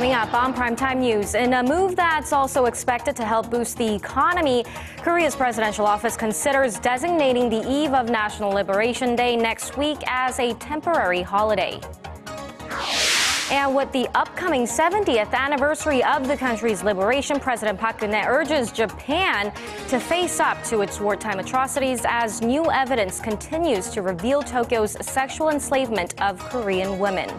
Coming up on Primetime News, in a move that's also expected to help boost the economy, Korea's presidential office considers designating the eve of National Liberation Day next week as a temporary holiday. And with the upcoming 70th anniversary of the country's liberation, President Park Geun-hye urges Japan to face up to its wartime atrocities as new evidence continues to reveal Tokyo's sexual enslavement of Korean women.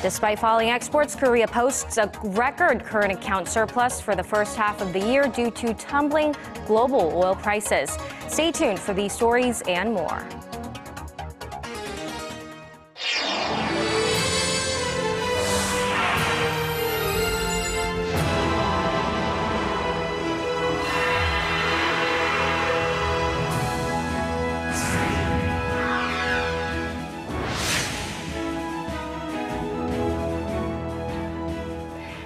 Despite falling exports, Korea posts a record current account surplus for the first half of the year due to tumbling global oil prices. Stay tuned for these stories and more.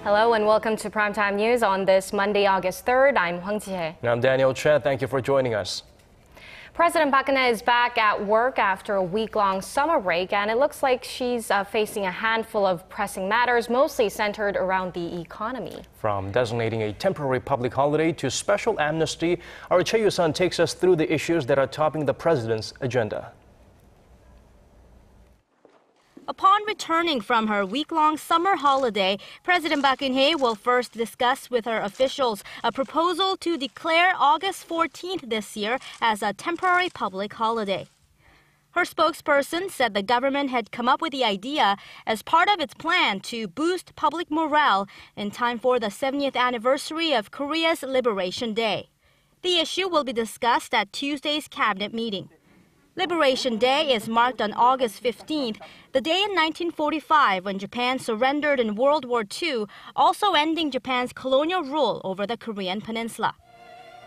Hello and welcome to Primetime News on this Monday, August 3rd. I'm Hwang Ji-hye. And I'm Daniel Choy. Thank you for joining us. President Park Geun-hye is back at work after a week-long summer break, and it looks like she's facing a handful of pressing matters, mostly centered around the economy. From designating a temporary public holiday to special amnesty, our Choi Yoo-sun takes us through the issues that are topping the president's agenda. Upon returning from her week-long summer holiday, President Park Geun-hye will first discuss with her officials a proposal to declare August 14th this year as a temporary public holiday. Her spokesperson said the government had come up with the idea as part of its plan to boost public morale in time for the 70th anniversary of Korea's Liberation Day. The issue will be discussed at Tuesday's cabinet meeting. Liberation Day is marked on August 15th, the day in 1945 when Japan surrendered in World War II, also ending Japan's colonial rule over the Korean peninsula.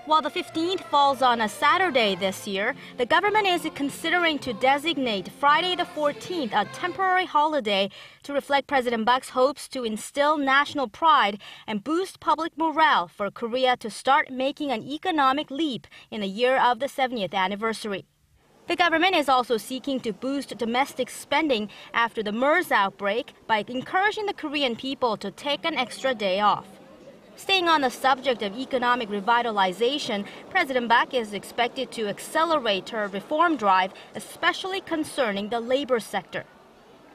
While the 15th falls on a Saturday this year, the government is considering to designate Friday the 14th a temporary holiday to reflect President Park's hopes to instill national pride and boost public morale for Korea to start making an economic leap in the year of the 70th anniversary. The government is also seeking to boost domestic spending after the MERS outbreak by encouraging the Korean people to take an extra day off. Staying on the subject of economic revitalization, President Park is expected to accelerate her reform drive, especially concerning the labor sector.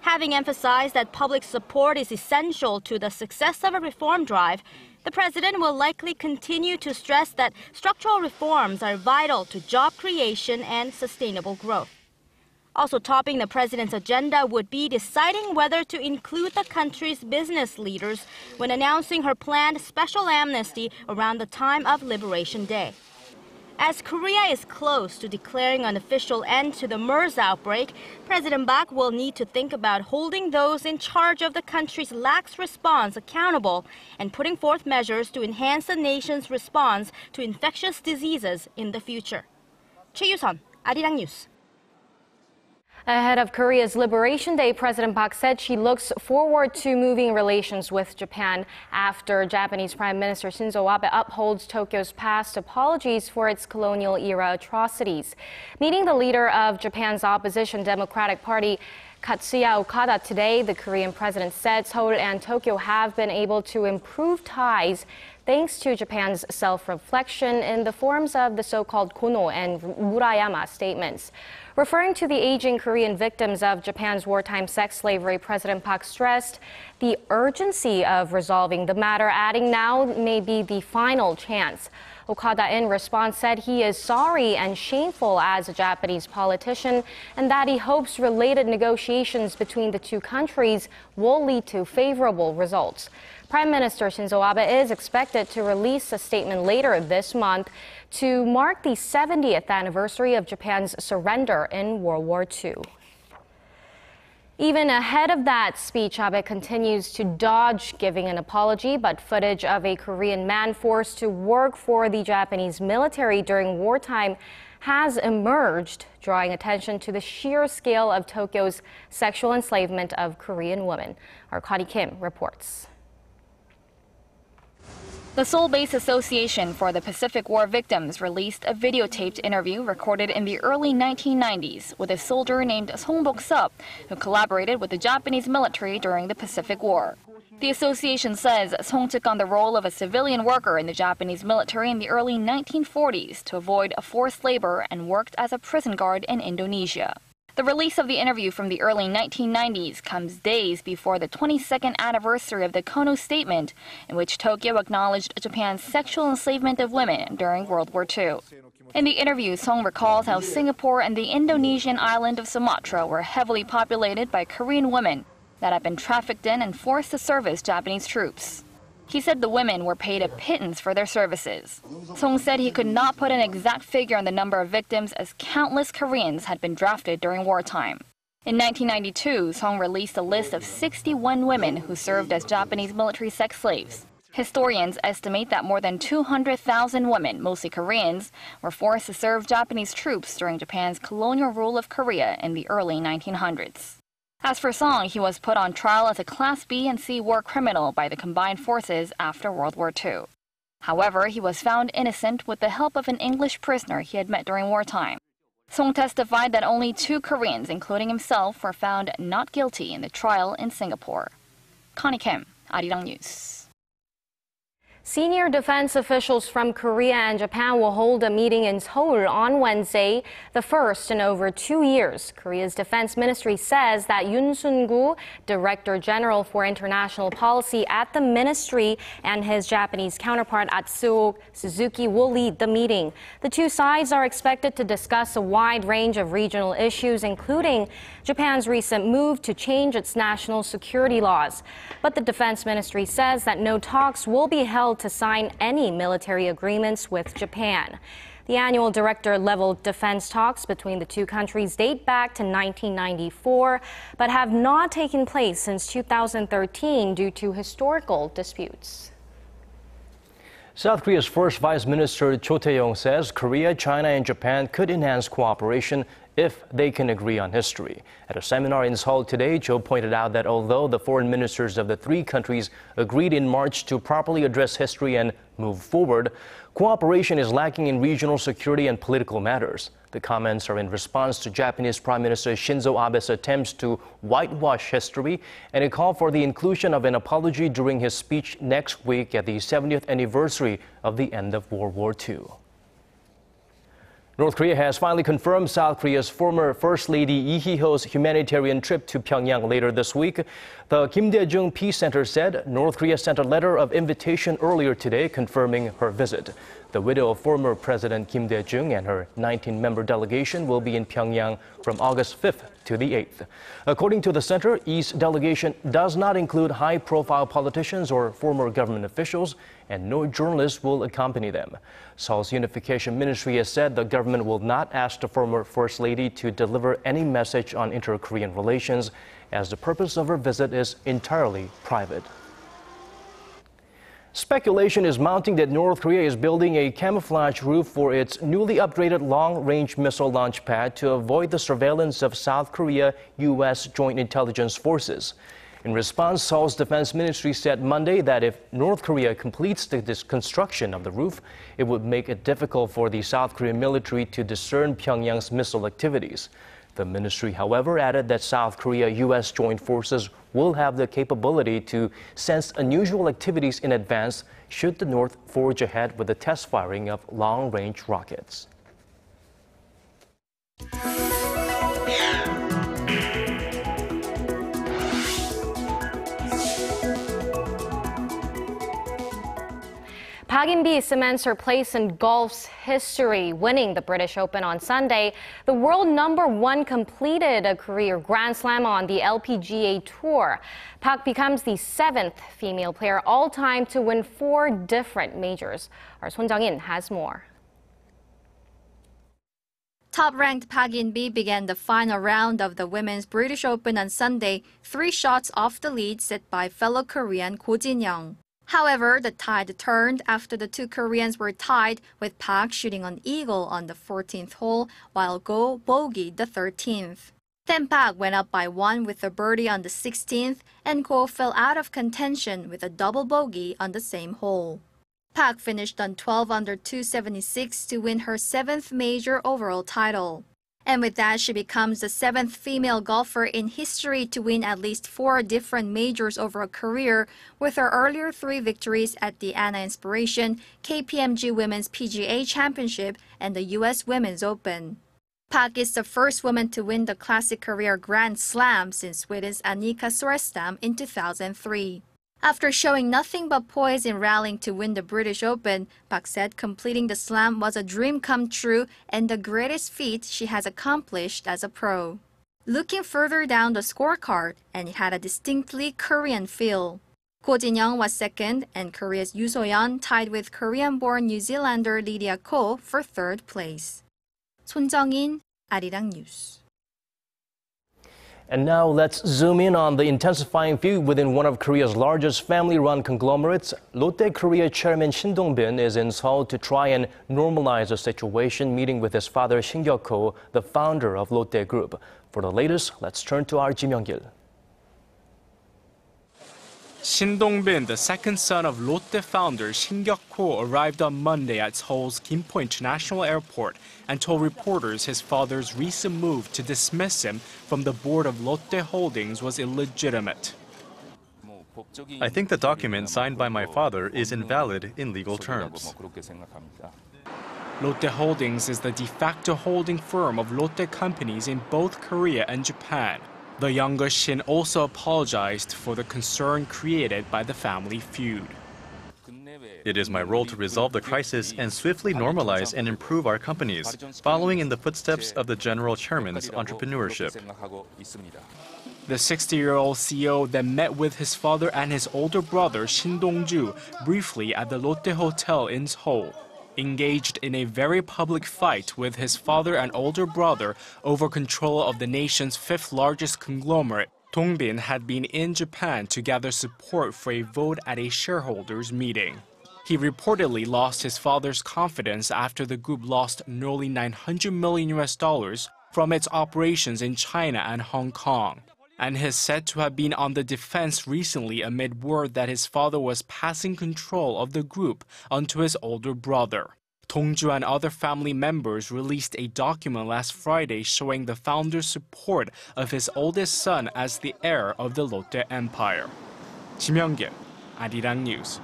Having emphasized that public support is essential to the success of a reform drive, the president will likely continue to stress that structural reforms are vital to job creation and sustainable growth. Also topping the president's agenda would be deciding whether to include the country's business leaders when announcing her planned special amnesty around the time of Liberation Day. As Korea is close to declaring an official end to the MERS outbreak, President Park will need to think about holding those in charge of the country's lax response accountable and putting forth measures to enhance the nation's response to infectious diseases in the future. Choi Yoo-sun, Arirang News. Ahead of Korea's Liberation Day, President Park said she looks forward to moving relations with Japan after Japanese Prime Minister Shin Abe upholds Tokyo's past apologies for its colonial-era atrocities. Meeting the leader of Japan's opposition Democratic Party, Katsuya Okada, today, the Korean president said Seoul and Tokyo have been able to improve ties thanks to Japan's self-reflection in the forms of the so-called Kono and Murayama statements. Referring to the aging Korean victims of Japan's wartime sex slavery, President Park stressed the urgency of resolving the matter, adding now may be the final chance. Okada, in response, said he is sorry and shameful as a Japanese politician and that he hopes related negotiations between the two countries will lead to favorable results. Prime Minister Shin Abe is expected to release a statement later this month to mark the 70th anniversary of Japan's surrender in World War II. Even ahead of that speech, Abe continues to dodge giving an apology, but footage of a Korean man forced to work for the Japanese military during wartime has emerged, drawing attention to the sheer scale of Tokyo's sexual enslavement of Korean women. Our Connie Kim reports. The Seoul-based Association for the Pacific War Victims released a videotaped interview recorded in the early 1990s with a soldier named Song Bok-sup, who collaborated with the Japanese military during the Pacific War. The association says Song took on the role of a civilian worker in the Japanese military in the early 1940s to avoid forced labor and worked as a prison guard in Indonesia. The release of the interview from the early 1990s comes days before the 22nd anniversary of the Kono Statement, in which Tokyo acknowledged Japan's sexual enslavement of women during World War II. In the interview, Song recalls how Singapore and the Indonesian island of Sumatra were heavily populated by Korean women that had been trafficked in and forced to service Japanese troops. He said the women were paid a pittance for their services. Song said he could not put an exact figure on the number of victims as countless Koreans had been drafted during wartime. In 1992, Song released a list of 61 women who served as Japanese military sex slaves. Historians estimate that more than 200,000 women, mostly Koreans, were forced to serve Japanese troops during Japan's colonial rule of Korea in the early 1900s. As for Song, he was put on trial as a Class B and C war criminal by the combined forces after World War II. However, he was found innocent with the help of an English prisoner he had met during wartime. Song testified that only 2 Koreans, including himself, were found not guilty in the trial in Singapore. Connie Kim, Arirang News. Senior defense officials from Korea and Japan will hold a meeting in Seoul on Wednesday, the first in over 2 years. Korea's defense ministry says that Yoon Sun-gu, Director General for International Policy at the ministry, and his Japanese counterpart Atsuo Suzuki will lead the meeting. The two sides are expected to discuss a wide range of regional issues, including Japan's recent move to change its national security laws. But the defense ministry says that no talks will be held to sign any military agreements with Japan. The annual director-level defense talks between the two countries date back to 1994, but have not taken place since 2013 due to historical disputes. South Korea's first Vice Minister Cho Tae-yong says Korea, China, and Japan could enhance cooperation if they can agree on history. At a seminar in Seoul today, Cho pointed out that although the foreign ministers of the 3 countries agreed in March to properly address history and move forward, cooperation is lacking in regional security and political matters. The comments are in response to Japanese Prime Minister Shinzo Abe's attempts to whitewash history and a call for the inclusion of an apology during his speech next week at the 70th anniversary of the end of World War II. North Korea has finally confirmed South Korea's former First Lady Lee Hee-ho's humanitarian trip to Pyongyang later this week. The Kim Dae-jung Peace Center said North Korea sent a letter of invitation earlier today confirming her visit. The widow of former President Kim Dae-jung and her 19-member delegation will be in Pyongyang from August 5th to the 8th. According to the center, E's delegation does not include high-profile politicians or former government officials, and no journalists will accompany them. Seoul's Unification Ministry has said the government will not ask the former First Lady to deliver any message on inter-Korean relations, as the purpose of her visit is entirely private. Speculation is mounting that North Korea is building a camouflage roof for its newly upgraded long-range missile launch pad to avoid the surveillance of South Korea-U.S. Joint Intelligence Forces. In response, Seoul's defense ministry said Monday that if North Korea completes the construction of the roof, it would make it difficult for the South Korean military to discern Pyongyang's missile activities. The ministry, however, added that South Korea-U.S. joint forces will have the capability to sense unusual activities in advance should the North forge ahead with the test firing of long-range rockets. Park Inbee cements her place in golf's history, winning the British Open on Sunday. The world #1 completed a career Grand Slam on the LPGA Tour. Park becomes the 7th female player all-time to win 4 different majors. Our Son Jang-in has more. Top-ranked Park Geun-hye began the final round of the Women's British Open on Sunday, 3 shots off the lead set by fellow Korean Ko Jin-young. However, the tide turned after the 2 Koreans were tied, with Park shooting an eagle on the 14th hole while Go bogeyed the 13th. Then Park went up by 1 with a birdie on the 16th, and Go fell out of contention with a double bogey on the same hole. Park finished on 12 under 276 to win her 7th major overall title. And with that, she becomes the 7th female golfer in history to win at least 4 different majors over a career, with her earlier 3 victories at the Anna Inspiration, KPMG Women's PGA Championship, and the U.S. Women's Open. Park is the first woman to win the Classic Career Grand Slam since Sweden's Annika Sorenstam in 2003. After showing nothing but poise in rallying to win the British Open, Park said completing the slam was a dream come true and the greatest feat she has accomplished as a pro. Looking further down the scorecard, and it had a distinctly Korean feel. Ko Jin-young was second, and Korea's Yoo So-yeon tied with Korean-born New Zealander Lydia Ko for 3rd place. Son Jung-in, Arirang News. And now let's zoom in on the intensifying feud within one of Korea's largest family-run conglomerates. Lotte Korea chairman Shin Dongbin is in Seoul to try and normalize the situation, meeting with his father Shin Ko, the founder of Lotte Group. For the latest, let's turn to our Ji Myung-gil. Shin Dongbin, the second son of Lotte founder Shin Ko, arrived on Monday at Seoul's Gimpo International Airport and told reporters his father's recent move to dismiss him from the board of Lotte Holdings was illegitimate. I think the document signed by my father is invalid in legal terms. Lotte Holdings is the de facto holding firm of Lotte companies in both Korea and Japan. The younger Shin also apologized for the concern created by the family feud. It is my role to resolve the crisis and swiftly normalize and improve our companies, following in the footsteps of the general chairman's entrepreneurship. The 60-year-old CEO then met with his father and his older brother Shin Dong-ju briefly at the Lotte Hotel in Seoul. Engaged in a very public fight with his father and older brother over control of the nation's 5th largest conglomerate, Dongbin had been in Japan to gather support for a vote at a shareholders' meeting. He reportedly lost his father's confidence after the group lost nearly $900 million from its operations in China and Hong Kong, and is said to have been on the defense recently amid word that his father was passing control of the group onto his older brother. Dong-ju and other family members released a document last Friday showing the founder's support of his oldest son as the heir of the Lotte empire. Ji Myung-gil, Arirang News.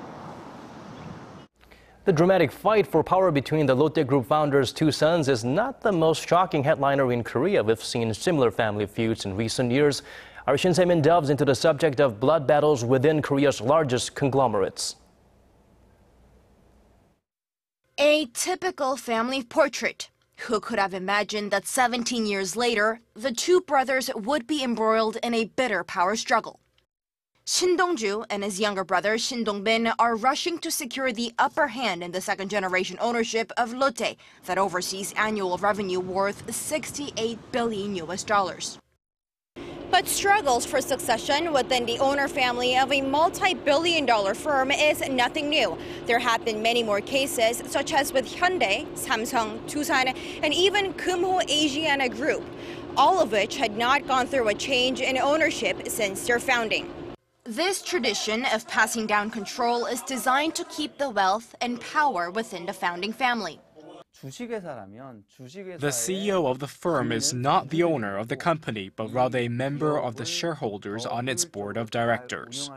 The dramatic fight for power between the Lotte Group founders' 2 sons is not the most shocking headliner in Korea. We've seen similar family feuds in recent years. Our Shin Se-min delves into the subject of blood battles within Korea's largest conglomerates. A typical family portrait. Who could have imagined that 17 years later, the 2 brothers would be embroiled in a bitter power struggle? Shin Dong-ju and his younger brother Shin Dongbin are rushing to secure the upper hand in the second-generation ownership of Lotte that oversees annual revenue worth $68 billion. But struggles for succession within the owner family of a multi-billion-dollar firm is nothing new. There have been many more cases, such as with Hyundai, Samsung, Tusan, and even Kumho Asiana Group, all of which had not gone through a change in ownership since their founding. This tradition of passing down control is designed to keep the wealth and power within the founding family. The CEO of the firm is not the owner of the company, but rather a member of the shareholders on its board of directors.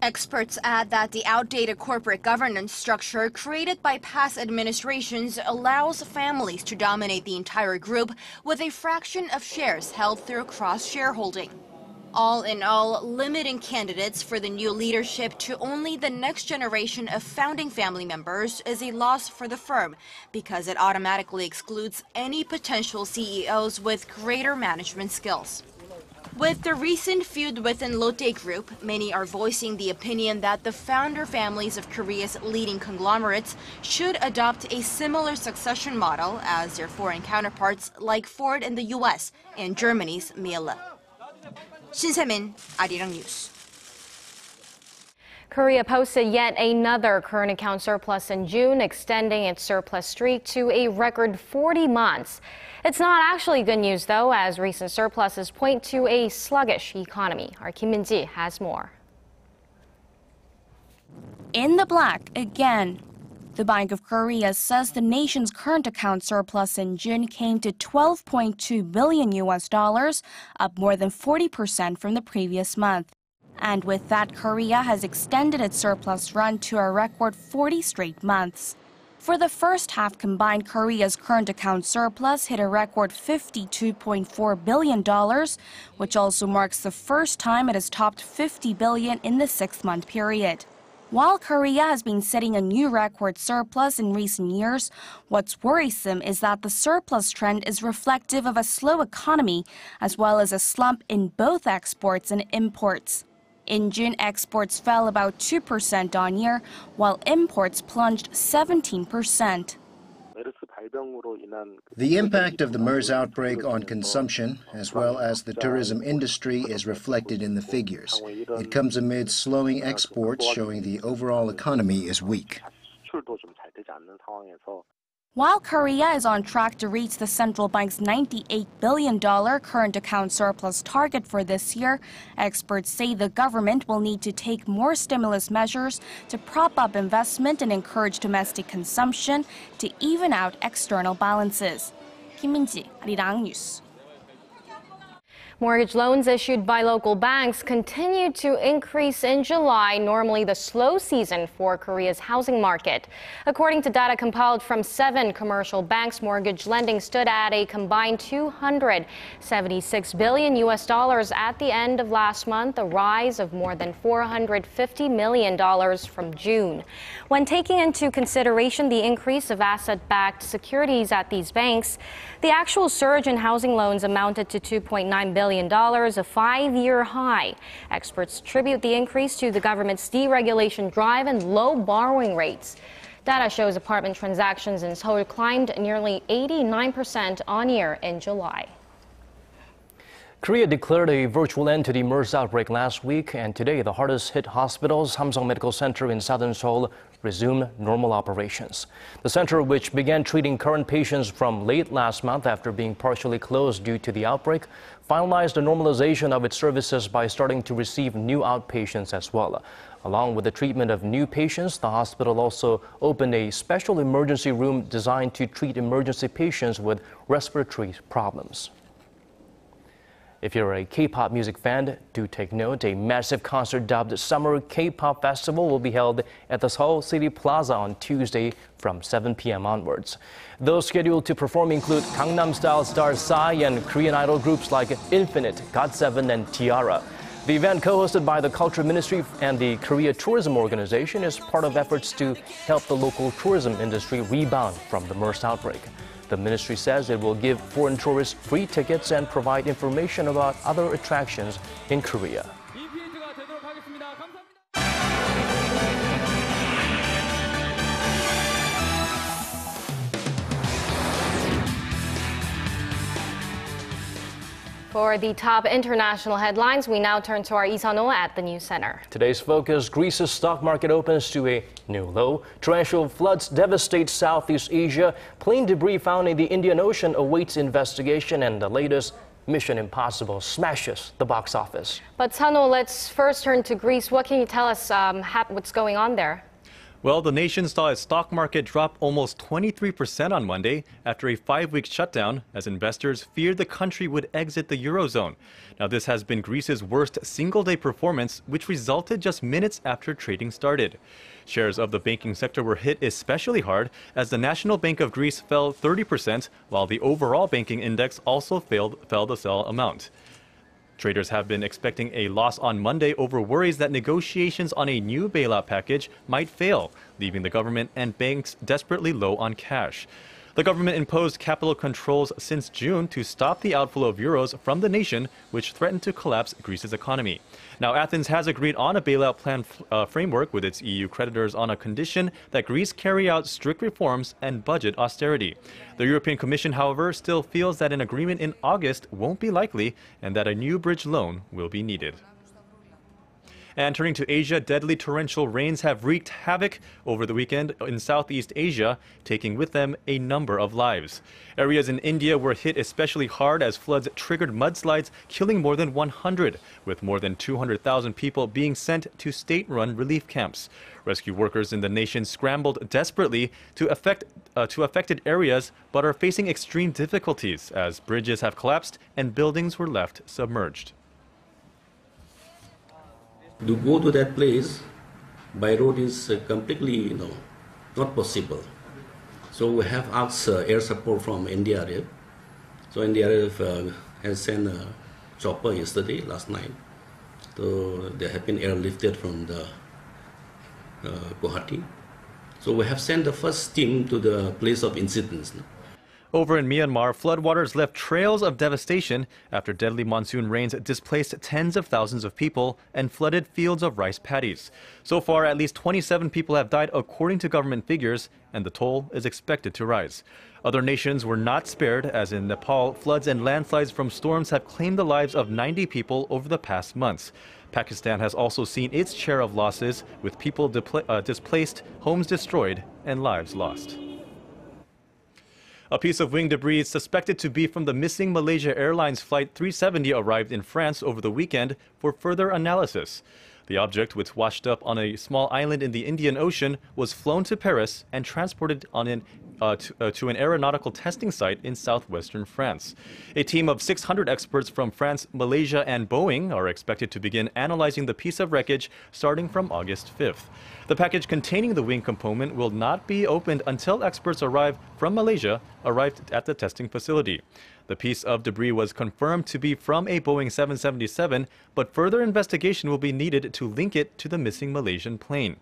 Experts add that the outdated corporate governance structure created by past administrations allows families to dominate the entire group with a fraction of shares held through cross-shareholding. All in all, limiting candidates for the new leadership to only the next generation of founding family members is a loss for the firm because it automatically excludes any potential CEOs with greater management skills. With the recent feud within Lotte Group, many are voicing the opinion that the founder families of Korea's leading conglomerates should adopt a similar succession model as their foreign counterparts like Ford in the US and Germany's Miele. Shin Se-min, Arirang News. Korea posted yet another current account surplus in June, extending its surplus streak to a record 40 months. It's not actually good news, though, as recent surpluses point to a sluggish economy. Our Kim Min-ji has more. In the black again. The Bank of Korea says the nation's current account surplus in June came to $12.2 billion, up more than 40% from the previous month. And with that, Korea has extended its surplus run to a record 40 straight months. For the first half combined, Korea's current account surplus hit a record $52.4 billion, which also marks the first time it has topped $50 billion in the 6-month period. While Korea has been setting a new record surplus in recent years, what's worrisome is that the surplus trend is reflective of a slow economy, as well as a slump in both exports and imports. In June, exports fell about 2% on year, while imports plunged 17%. The impact of the MERS outbreak on consumption, as well as the tourism industry, is reflected in the figures. It comes amid slowing exports, showing the overall economy is weak. While Korea is on track to reach the central bank's $98 billion current account surplus target for this year, experts say the government will need to take more stimulus measures to prop up investment and encourage domestic consumption to even out external balances. Kim Min-ji, Arirang News. Mortgage loans issued by local banks continued to increase in July, normally the slow season for Korea's housing market. According to data compiled from 7 commercial banks, mortgage lending stood at a combined $276 billion at the end of last month, a rise of more than $450 million from June. When taking into consideration the increase of asset-backed securities at these banks, the actual surge in housing loans amounted to $2.9 billion, a 5-year high. Experts attribute the increase to the government's deregulation drive and low borrowing rates. Data shows apartment transactions in Seoul climbed nearly 89% on year in July. Korea declared a virtual end to the MERS outbreak last week, and today the hardest-hit hospitals, Samsung Medical Center in southern Seoul, resumed normal operations. The center, which began treating current patients from late last month after being partially closed due to the outbreak, finalized the normalization of its services by starting to receive new outpatients as well. Along with the treatment of new patients, the hospital also opened a special emergency room designed to treat emergency patients with respiratory problems. If you're a K-pop music fan, do take note. A massive concert dubbed Summer K-pop Festival will be held at the Seoul City Plaza on Tuesday from 7 p.m. onwards. Those scheduled to perform include Gangnam Style star Psy and Korean idol groups like Infinite, GOT7, and Tiara. The event, co-hosted by the Culture Ministry and the Korea Tourism Organization, is part of efforts to help the local tourism industry rebound from the MERS outbreak. The ministry says it will give foreign tourists free tickets and provide information about other attractions in Korea. For the top international headlines, we now turn to our Lee Sun-ho at the News Center. Today's focus: Greece's stock market opens to a new low. Torrential floods devastate Southeast Asia. Plane debris found in the Indian Ocean awaits investigation, and the latest Mission Impossible smashes the box office. But Sun-ho, let's first turn to Greece. What can you tell us what's going on there? Well, the nation saw its stock market drop almost 23% on Monday after a 5-week shutdown as investors feared the country would exit the Eurozone. Now, this has been Greece's worst single-day performance, which resulted just minutes after trading started. Shares of the banking sector were hit especially hard as the National Bank of Greece fell 30%, while the overall banking index also fell the sell amount. Traders have been expecting a loss on Monday over worries that negotiations on a new bailout package might fail, leaving the government and banks desperately low on cash. The government imposed capital controls since June to stop the outflow of euros from the nation, which threatened to collapse Greece's economy. Now, Athens has agreed on a bailout plan framework with its EU creditors on a condition that Greece carry out strict reforms and budget austerity. The European Commission, however, still feels that an agreement in August won't be likely and that a new bridge loan will be needed. And turning to Asia, deadly torrential rains have wreaked havoc over the weekend in Southeast Asia, taking with them a number of lives. Areas in India were hit especially hard as floods triggered mudslides, killing more than 100, with more than 200,000 people being sent to state-run relief camps. Rescue workers in the nation scrambled desperately to affected areas, but are facing extreme difficulties as bridges have collapsed and buildings were left submerged. To go to that place by road is completely, not possible. So we have asked air support from NDRF. So NDRF has sent a chopper last night. So they have been airlifted from the Guwahati. So we have sent the first team to the place of incidents. Over in Myanmar, floodwaters left trails of devastation after deadly monsoon rains displaced tens of thousands of people and flooded fields of rice paddies. So far, at least 27 people have died according to government figures, and the toll is expected to rise. Other nations were not spared, as in Nepal, floods and landslides from storms have claimed the lives of 90 people over the past months. Pakistan has also seen its share of losses, with people displaced, homes destroyed, and lives lost. A piece of wing debris suspected to be from the missing Malaysia Airlines Flight 370 arrived in France over the weekend for further analysis. The object, which washed up on a small island in the Indian Ocean, was flown to Paris and transported to an aeronautical testing site in southwestern France. A team of 600 experts from France, Malaysia, and Boeing are expected to begin analyzing the piece of wreckage starting from August 5th. The package containing the wing component will not be opened until experts from Malaysia arrived at the testing facility. The piece of debris was confirmed to be from a Boeing 777, but further investigation will be needed to link it to the missing Malaysian plane.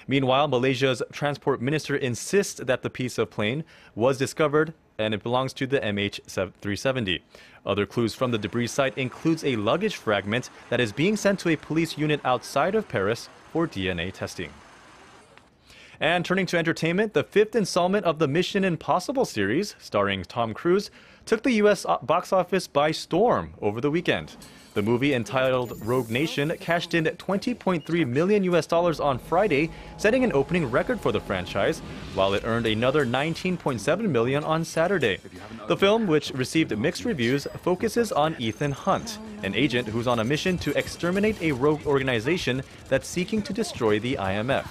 Meanwhile, Malaysia's transport minister insists that the piece of plane was discovered and it belongs to the MH370. Other clues from the debris site includes a luggage fragment that is being sent to a police unit outside of Paris for DNA testing. And turning to entertainment, the fifth installment of the Mission Impossible series, starring Tom Cruise, took the U.S. box office by storm over the weekend. The movie, entitled Rogue Nation, cashed in $20.3 million on Friday, setting an opening record for the franchise, while it earned another $19.7 million on Saturday. The film, which received mixed reviews, focuses on Ethan Hunt, an agent who's on a mission to exterminate a rogue organization that's seeking to destroy the IMF.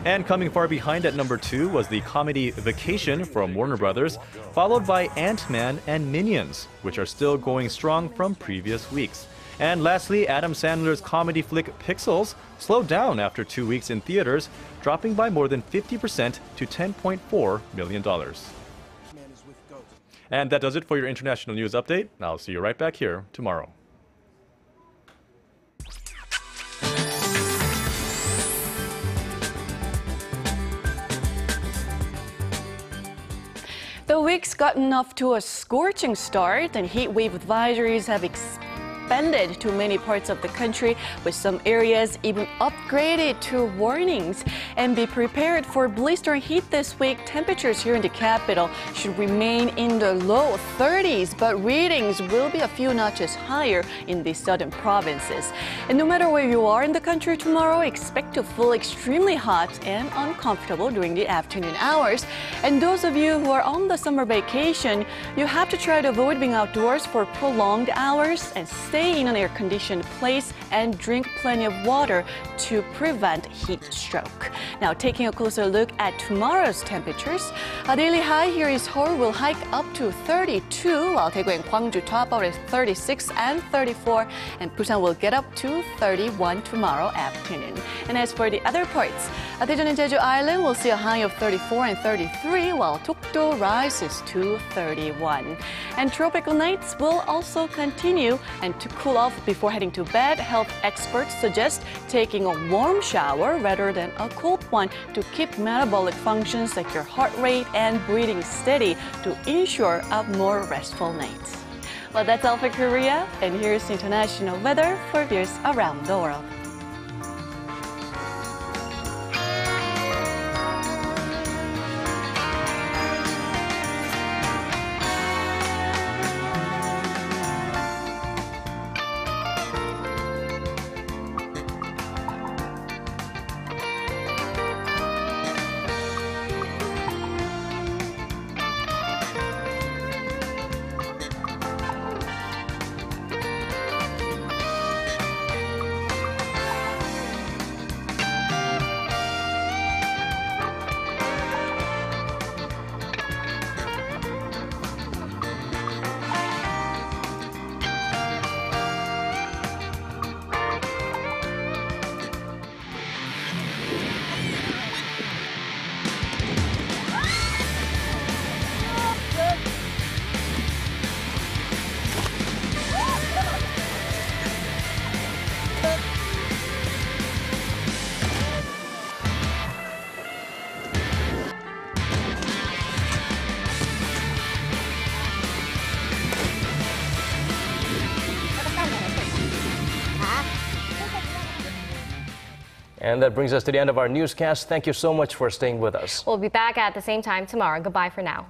And coming far behind at number 2 was the comedy Vacation from Warner Brothers, followed by Ant-Man and Minions, which are still going strong from previous weeks. And lastly, Adam Sandler's comedy flick Pixels slowed down after 2 weeks in theaters, dropping by more than 50% to $10.4 million. And that does it for your international news update. I'll see you right back here tomorrow. The week's gotten off to a scorching start, and heat wave advisories have expanded to many parts of the country, with some areas even upgraded to warnings. And be prepared for blistering heat this week. Temperatures here in the capital should remain in the low 30s, but readings will be a few notches higher in the southern provinces. And no matter where you are in the country tomorrow, expect to feel extremely hot and uncomfortable during the afternoon hours. And those of you who are on the summer vacation, you have to try to avoid being outdoors for prolonged hours and stay in an air-conditioned place and drink plenty of water to prevent heat stroke. Now, taking a closer look at tomorrow's temperatures, a daily high here in Seoul will hike up to 32, while Daegu and Gwangju top out at 36 and 34, and Busan will get up to 31 tomorrow afternoon. And as for the other parts, Daejeon and Jeju Island will see a high of 34 and 33, while Dokdo rises to 31. And tropical nights will also continue, and to cool off before heading to bed, health experts suggest taking a warm shower rather than a cold one to keep metabolic functions like your heart rate and breathing steady to ensure a more restful night. Well, that's all for Korea, and here's international weather for viewers around the world. And that brings us to the end of our newscast. Thank you so much for staying with us. We'll be back at the same time tomorrow. Goodbye for now.